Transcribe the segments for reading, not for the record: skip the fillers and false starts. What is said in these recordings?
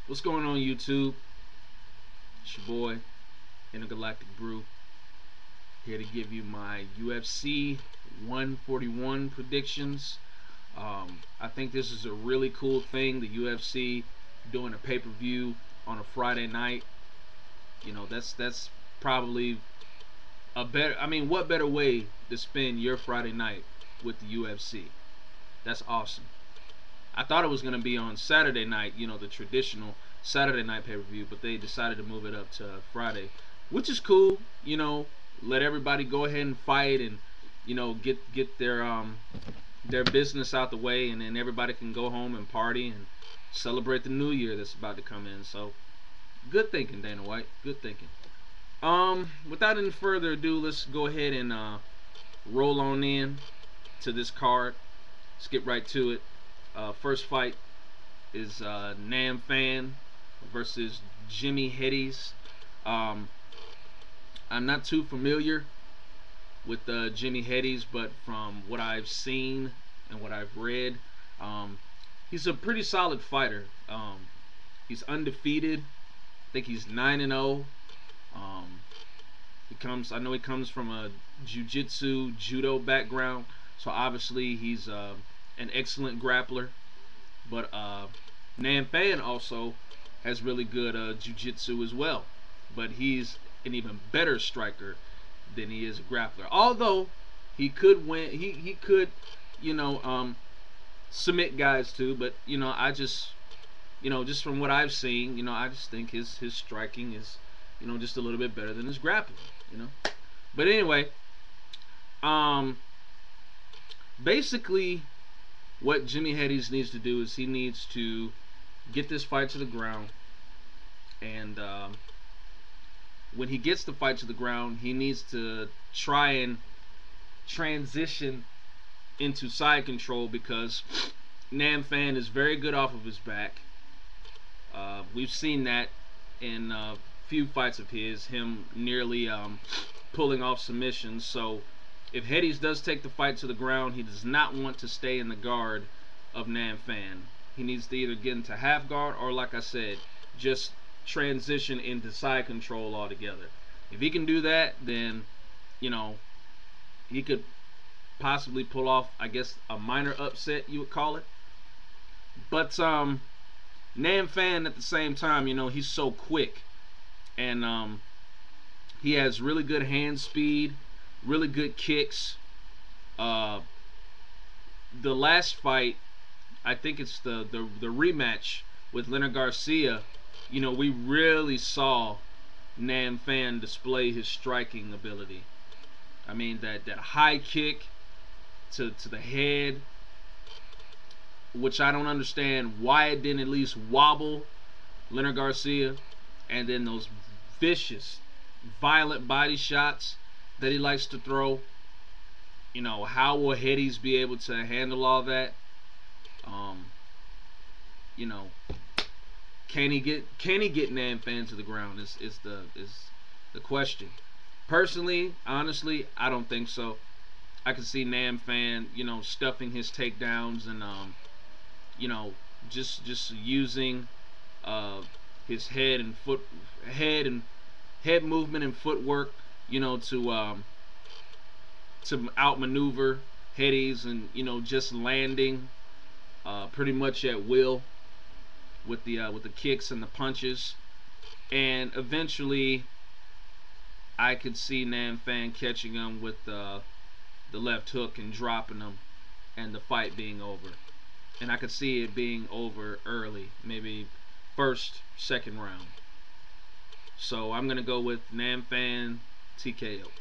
What's going on, YouTube? It's your boy, Intergalactic Brew, here to give you my UFC 141 predictions. I think this is a really cool thing. The UFC doing a pay-per-view on a Friday night. You know, that's probably a better. I mean, what better way to spend your Friday night with the UFC? That's awesome. I thought it was going to be on Saturday night, you know, the traditional Saturday night pay-per-view, but they decided to move it up to Friday, which is cool. You know, let everybody go ahead and fight, and get their business out the way, and then everybody can go home and party and celebrate the new year that's about to come in. So, good thinking, Dana White. Good thinking. Without any further ado, let's go ahead and roll on in to this card. Let's get right to it. First fight is Nam Fan versus Jimmy Hedges. I'm not too familiar with Jimmy Hedges, but from what I've seen and what I've read, he's a pretty solid fighter. He's undefeated. I think he's 9-0. I know he comes from a jiu-jitsu, judo background, so obviously he's an excellent grappler. But Nam Fan also has really good jiu-jitsu as well. But he's an even better striker than he is a grappler. Although he could win, he could, submit guys too. But I just, just from what I've seen, I just think his striking is, just a little bit better than his grappling. But anyway, basically, what Jimmy Hedges needs to do is he needs to get this fight to the ground, and when he gets the fight to the ground, he needs to try and transition into side control, because Nam Fan is very good off of his back. We've seen that in a few fights of him nearly pulling off submissions. So if Hedges does take the fight to the ground, he does not want to stay in the guard of Nam Fan. He needs to either get into half guard, or, like I said, just transition into side control altogether. If he can do that, then he could possibly pull off, I guess, a minor upset, you would call it. But Nam Fan, at the same time, he's so quick, and he has really good hand speed, really good kicks. The last fight, I think it's the rematch with Leonard Garcia, we really saw Nam Fan display his striking ability. I mean, that high kick to the head, which I don't understand why it didn't at least wobble Leonard Garcia, and then those vicious, violent body shots that he likes to throw. How will Hedges be able to handle all that? Can he get Nam Fan to the ground is the question. Personally, honestly, I don't think so. I can see Nam Fan, stuffing his takedowns, and just using his head movement and footwork, to outmaneuver Hedges, and just landing pretty much at will with the kicks and the punches. And eventually I could see Nam Fan catching him with the left hook and dropping him, and the fight being over. And I could see it being over early, maybe first, second round. So I'm gonna go with Nam Fan TKO.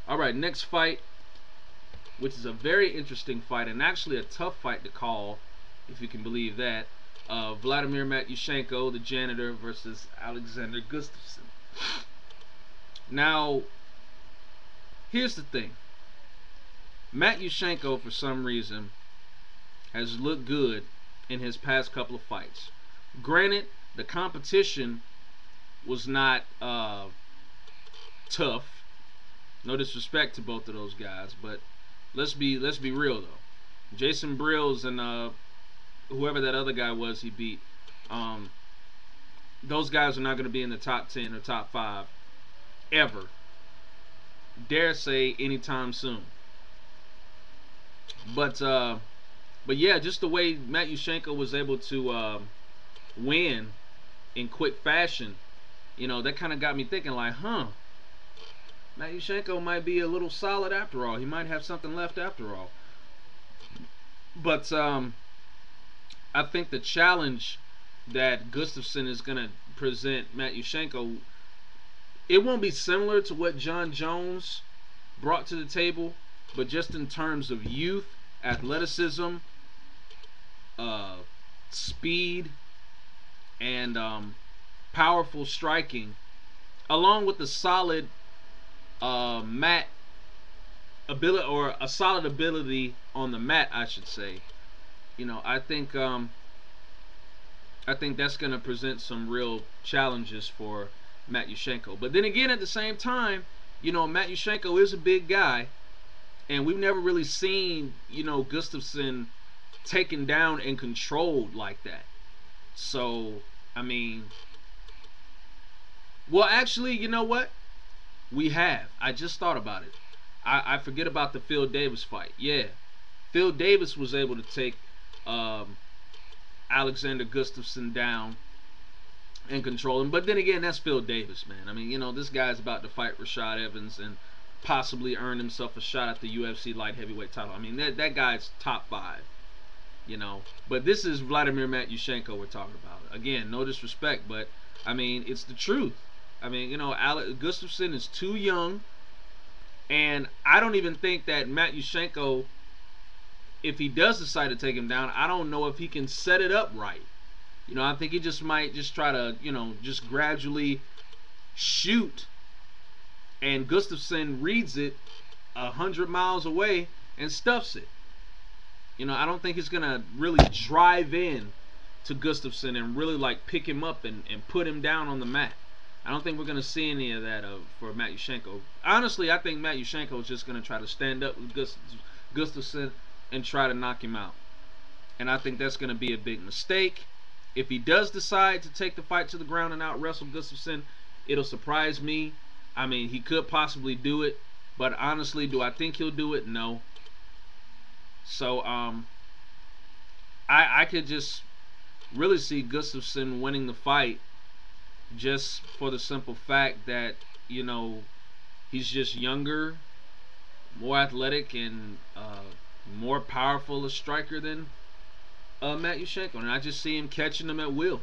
Alright, next fight, which is a very interesting fight, and actually a tough fight to call, if you can believe that. Vladimir Matyushenko, the janitor, versus Alexander Gustafsson. Now, here's the thing. Matyushenko, for some reason, has looked good in his past couple of fights. Granted, the competition was not tough. No disrespect to both of those guys, but let's be real though. Jason Brills and whoever that other guy was he beat. Um, those guys are not going to be in the top 10 or top 5 ever. Dare say anytime soon. But yeah, just the way Matt Yushchenko was able to win in quick fashion, that kind of got me thinking like, Matt Yushchenko might be a little solid after all. He might have something left after all. But I think the challenge that Gustafsson is going to present Matt Yushchenko, it won't be similar to what John Jones brought to the table, but just in terms of youth, athleticism, speed, and powerful striking, along with the solid mat ability, or a solid ability on the mat, I should say. I think that's going to present some real challenges for Matt Yushchenko. But then again, at the same time, Matt Yushchenko is a big guy, and we've never really seen, Gustafsson taken down and controlled like that. So, I mean, well, actually, you know what? We have. I just thought about it. I forget about the Phil Davis fight. Yeah, Phil Davis was able to take Alexander Gustafsson down and control him. But then again, that's Phil Davis, man. I mean, this guy's about to fight Rashad Evans and possibly earn himself a shot at the UFC light heavyweight title. I mean, that guy's top 5. But this is Vladimir Matt Yushchenko we're talking about. Again, no disrespect, but I mean, it's the truth. I mean, Gustafsson is too young, and I don't even think that Matt Yushchenko, if he does decide to take him down, I don't know if he can set it up right. I think he just might just try to, just gradually shoot, and Gustafsson reads it 100 miles away and stuffs it. I don't think he's gonna really drive in to Gustafsson and really like pick him up and put him down on the mat. I don't think we're gonna see any of that for Matt Yushchenko. Honestly, I think Matt Yushchenko is just gonna try to stand up with Gustafsson and try to knock him out. And I think that's gonna be a big mistake. If he does decide to take the fight to the ground and out wrestle Gustafsson, it'll surprise me. I mean, he could possibly do it, but honestly, do I think he'll do it? No. So I could just really see Gustafsson winning the fight, just for the simple fact that he's just younger, more athletic, and more powerful a striker than Matt Yushchenko, and I just see him catching him at will.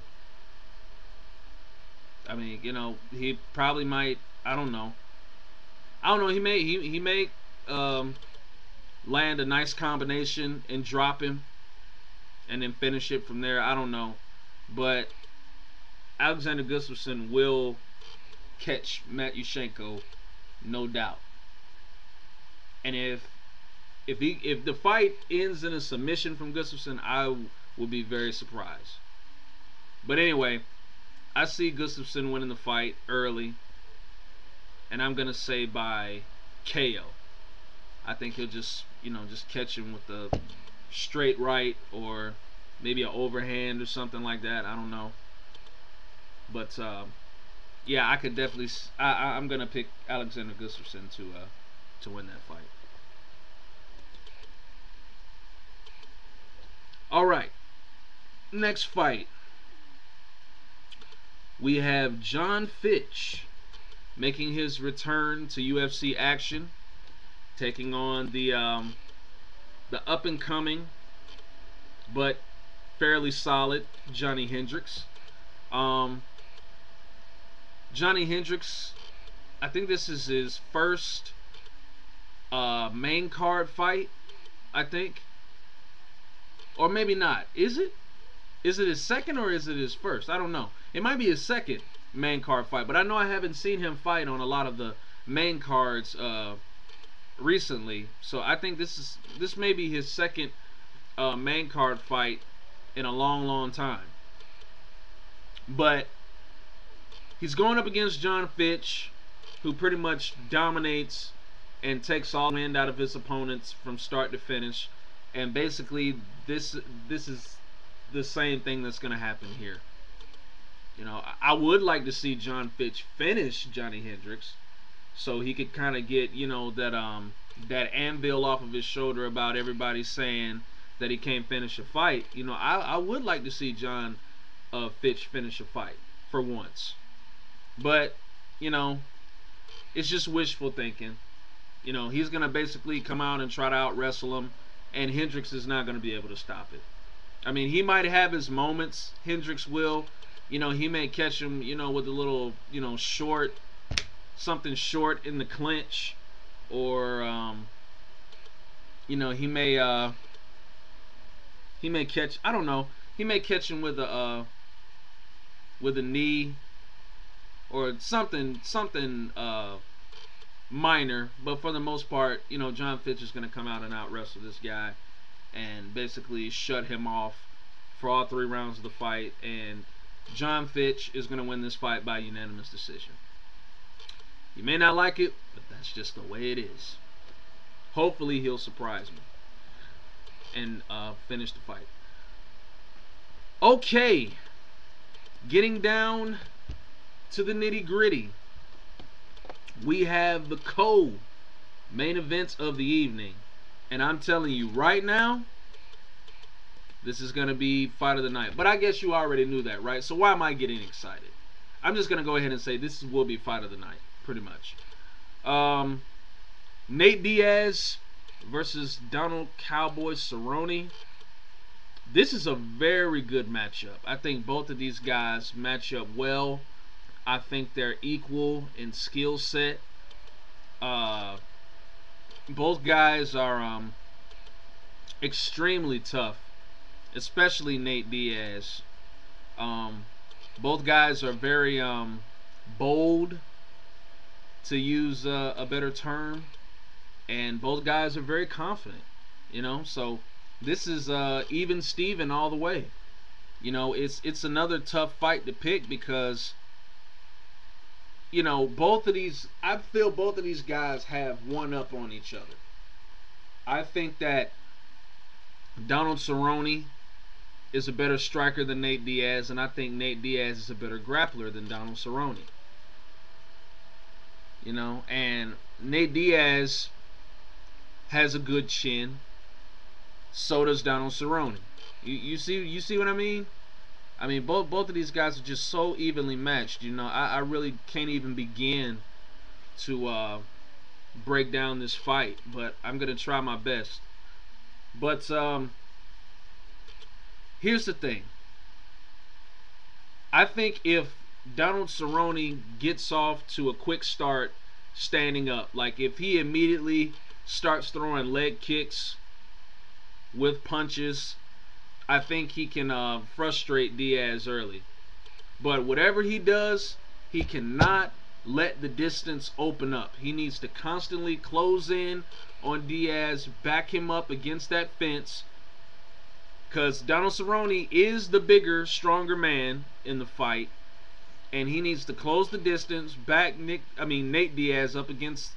I mean, he probably might. I don't know. He may land a nice combination and drop him, and then finish it from there. I don't know, but Alexander Gustafsson will catch Matt Yushchenko, no doubt. And if the fight ends in a submission from Gustafsson, I will be very surprised. But anyway, I see Gustafsson winning the fight early, and I'm gonna say by KO. I think he'll just catch him with a straight right, or maybe an overhand or something like that. I don't know. But yeah, I could definitely. I'm gonna pick Alexander Gustafsson to win that fight. All right, next fight. We have John Fitch making his return to UFC action, taking on the up and coming but fairly solid Johnny Hendricks. Johnny Hendricks, I think this is his first main card fight, I think. Or maybe not. Is it? Is it his second or is it his first? I don't know. It might be his second main card fight, but I know I haven't seen him fight on a lot of the main cards recently. So I think this may be his second main card fight in a long time. But he's going up against John Fitch, who pretty much dominates and takes all wind out of his opponents from start to finish. And basically, this is the same thing that's going to happen here. You know, I would like to see John Fitch finish Johnny Hendricks, so he could kind of get, you know, that anvil off of his shoulder about everybody saying that he can't finish a fight. You know, I would like to see John Fitch finish a fight for once, but you know, it's just wishful thinking. You know, he's gonna basically come out and try to out wrestle him, and Hendricks is not gonna be able to stop it. I mean, he might have his moments. Hendricks will. You know, he may catch him, you know, with a little, you know, something short in the clinch, or you know, he may catch, I don't know, he may catch him with a knee or something minor, but for the most part, you know, John Fitch is going to come out and out wrestle this guy and basically shut him off for all 3 rounds of the fight, and John Fitch is going to win this fight by unanimous decision. You may not like it, but that's just the way it is. Hopefully he'll surprise me and finish the fight. Okay, getting down to the nitty-gritty, we have the co-main events of the evening, and I'm telling you right now, this is going to be fight of the night. But I guess you already knew that, right? So why am I getting excited? I'm just going to go ahead and say this will be fight of the night, pretty much. Nate Diaz versus Donald Cowboy Cerrone. This is a very good matchup. I think both of these guys match up well. I think they're equal in skill set. Both guys are extremely tough, especially Nate Diaz. Both guys are very bold, to use a better term, and both guys are very confident. You know, so this is even Steven all the way. You know, it's another tough fight to pick because, you know, I feel both of these guys have one up on each other. I think that Donald Cerrone is a better striker than Nate Diaz, and I think Nate Diaz is a better grappler than Donald Cerrone. You know, and Nate Diaz has a good chin. So does Donald Cerrone. You see what I mean? I mean, both of these guys are just so evenly matched. You know, I really can't even begin to break down this fight, but I'm gonna try my best. But here's the thing. I think if Donald Cerrone gets off to a quick start standing up, like if he immediately starts throwing leg kicks with punches, I think he can frustrate Diaz early. But whatever he does, he cannot let the distance open up. He needs to constantly close in on Diaz, back him up against that fence, because Donald Cerrone is the bigger, stronger man in the fight, and he needs to close the distance, back Nate Diaz up against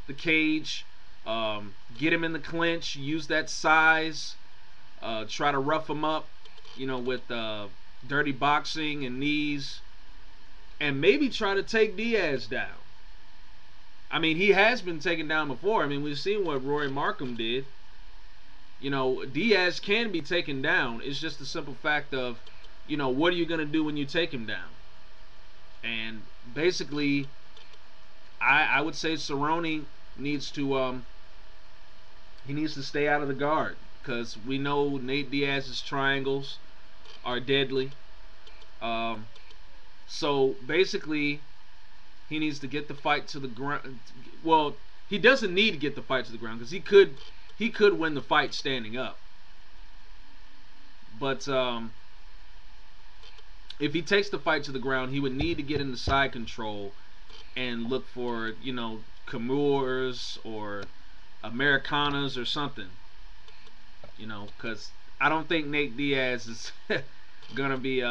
the cage, get him in the clinch, use that size, try to rough him up, you know, with dirty boxing and knees, and maybe try to take Diaz down. I mean, he has been taken down before. I mean, we've seen what Rory Markham did. You know, Diaz can be taken down. It's just the simple fact of, you know, what are you going to do when you take him down? And basically, I would say Cerrone needs to stay out of the guard, because we know Nate Diaz's triangles are deadly. So basically, he needs to get the fight to the ground. Well, he doesn't need to get the fight to the ground, because he could win the fight standing up. But if he takes the fight to the ground, he would need to get into side control and look for, you know, Kimura's or Americanas or something. You know, because I don't think Nate Diaz is gonna be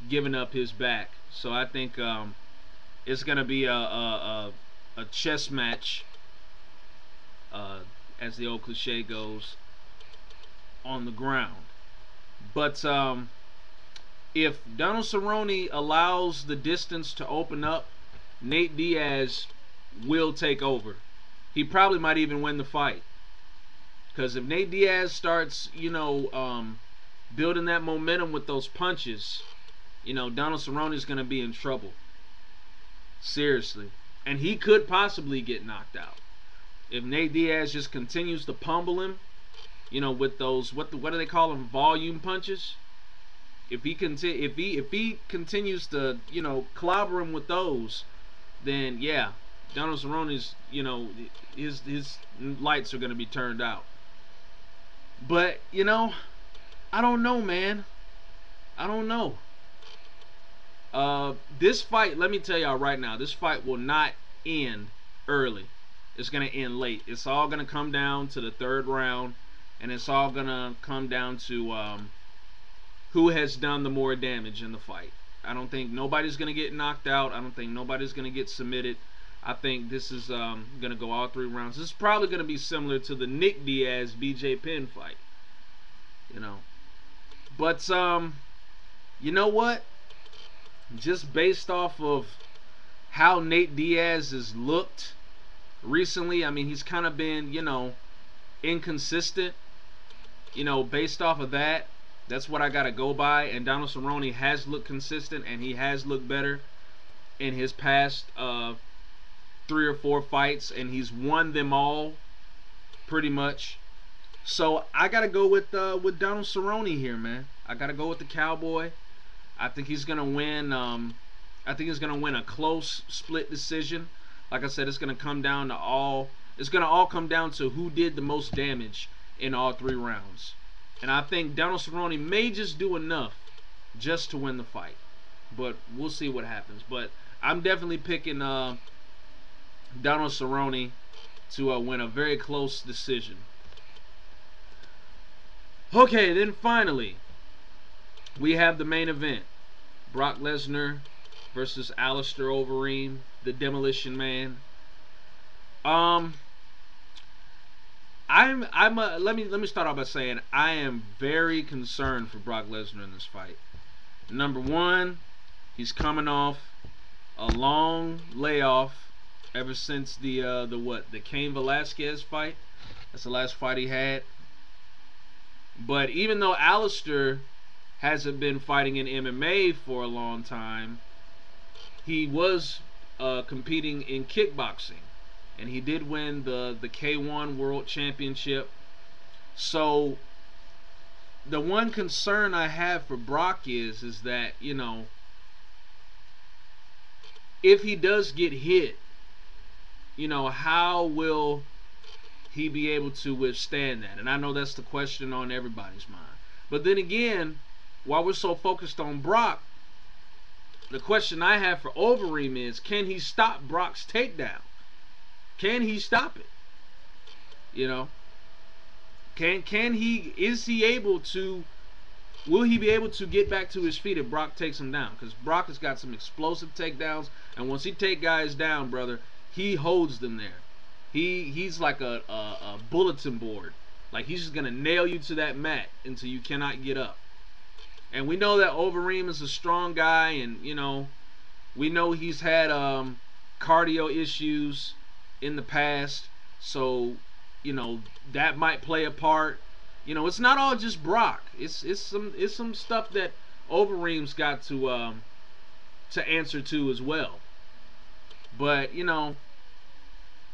giving up his back. So I think it's gonna be a chess match, as the old cliche goes, on the ground. But if Donald Cerrone allows the distance to open up, Nate Diaz will take over. He probably might even win the fight. Because if Nate Diaz starts, building that momentum with those punches, Donald Cerrone is going to be in trouble. Seriously. And he could possibly get knocked out. If Nate Diaz just continues to pummel him, with those, what do they call them, volume punches? If he continues to, clobber him with those, then yeah, Donald Cerrone's, his lights are going to be turned out. But, I don't know, man. I don't know. This fight, let me tell y'all right now, this fight will not end early. It's going to end late. It's all going to come down to the third round, and it's all going to come down to who has done the more damage in the fight. I don't think nobody's going to get knocked out. I don't think nobody's going to get submitted. I think this is going to go all 3 rounds. This is probably going to be similar to the Nick Diaz BJ Penn fight. But you know what? Just based off of how Nate Diaz has looked recently, I mean, he's kind of been, inconsistent. Based off of that, that's what I gotta go by. And Donald Cerrone has looked consistent, and he has looked better in his past 3 or 4 fights, and he's won them all pretty much. So I gotta go with Donald Cerrone here, man. I gotta go with the Cowboy. I think he's gonna win. I think he's gonna win a close split decision. Like I said, it's gonna come down to all. It's gonna all come down to who did the most damage in all 3 rounds. And I think Donald Cerrone may just do enough just to win the fight. But we'll see what happens. But I'm definitely picking Donald Cerrone to win a very close decision. Okay, then finally, we have the main event. Brock Lesnar versus Alistair Overeem, the Demolition Man. Let me start off by saying I am very concerned for Brock Lesnar in this fight. Number one, he's coming off a long layoff ever since the Cain Velasquez fight. That's the last fight he had. But even though Alistair hasn't been fighting in MMA for a long time, he was competing in kickboxing, and he did win the K1 World Championship. So the one concern I have for Brock is that, if he does get hit, how will he be able to withstand that? And I know that's the question on everybody's mind. But then again, while we're so focused on Brock, the question I have for Overeem is, can he stop Brock's takedown? Can he stop it? Will he be able to get back to his feet if Brock takes him down? Because Brock has got some explosive takedowns, and once he take guys down, brother, he holds them there. He's like a bulletin board. Like, he's just gonna nail you to that mat until you cannot get up. And we know that Overeem is a strong guy, and we know he's had cardio issues in the past, so that might play a part. It's not all just Brock. It's some stuff that Overeem's got to answer to as well. But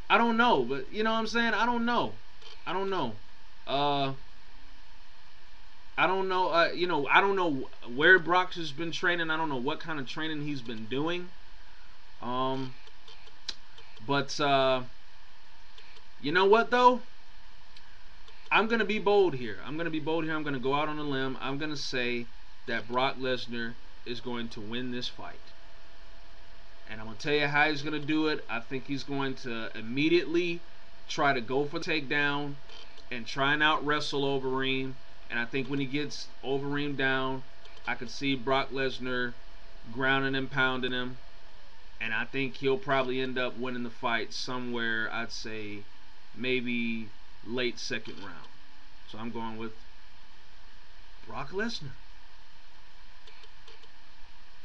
I don't know. But you know what I'm saying? I don't know. I don't know. I don't know where Brock has been training. I don't know what kind of training he's been doing. But you know what though? I'm gonna be bold here. I'm gonna go out on a limb. I'm gonna say that Brock Lesnar is going to win this fight. And I'm gonna tell you how he's gonna do it. I think he's going to immediately try to go for the takedown and try and out wrestle Overeem. And I think when he gets Overeem down, I could see Brock Lesnar grounding and pounding him. And I think he'll probably end up winning the fight somewhere, I'd say, maybe late second round. So I'm going with Brock Lesnar.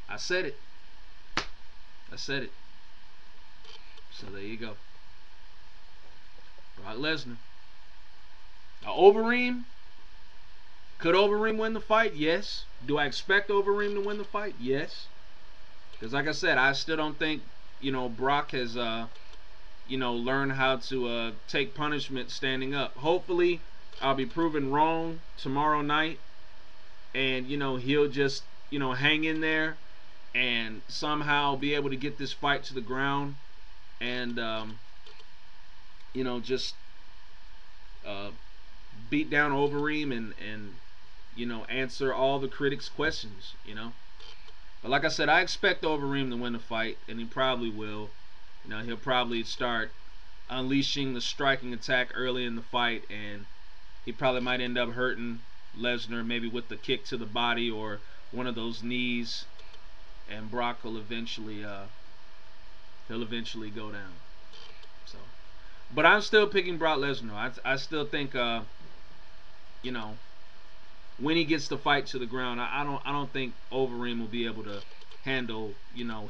I said it. I said it. So there you go. Brock Lesnar. Now, Overeem. Could Overeem win the fight? Yes. Do I expect Overeem to win the fight? Yes. Because like I said, I still don't think, Brock has, learned how to take punishment standing up. Hopefully, I'll be proven wrong tomorrow night. And, he'll just, hang in there and somehow be able to get this fight to the ground. And, just beat down Overeem and answer all the critics' questions, But like I said, I expect Overeem to win the fight, and he probably will. He'll probably start unleashing the striking attack early in the fight, and he probably might end up hurting Lesnar, maybe with the kick to the body or one of those knees, and Brock will eventually go down. So, but I'm still picking Brock Lesnar. I still think when he gets the fight to the ground, I don't think Overeem will be able to handle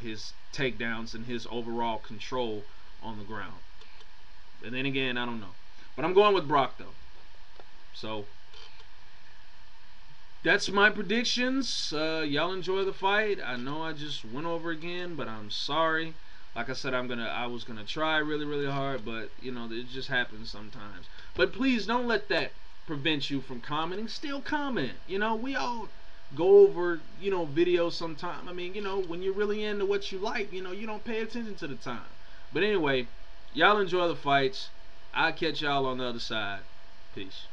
his takedowns and his overall control on the ground. And then again, I don't know, but I'm going with Brock though. So that's my predictions. Y'all enjoy the fight. I know I just went over again, but I'm sorry. Like I said, I was gonna try really, really hard, but it just happens sometimes. But please don't let that prevent you from commenting. Still comment. We all go over videos sometime. I mean, when you're really into what you like, you don't pay attention to the time. But anyway, y'all enjoy the fights. I'll catch y'all on the other side. Peace.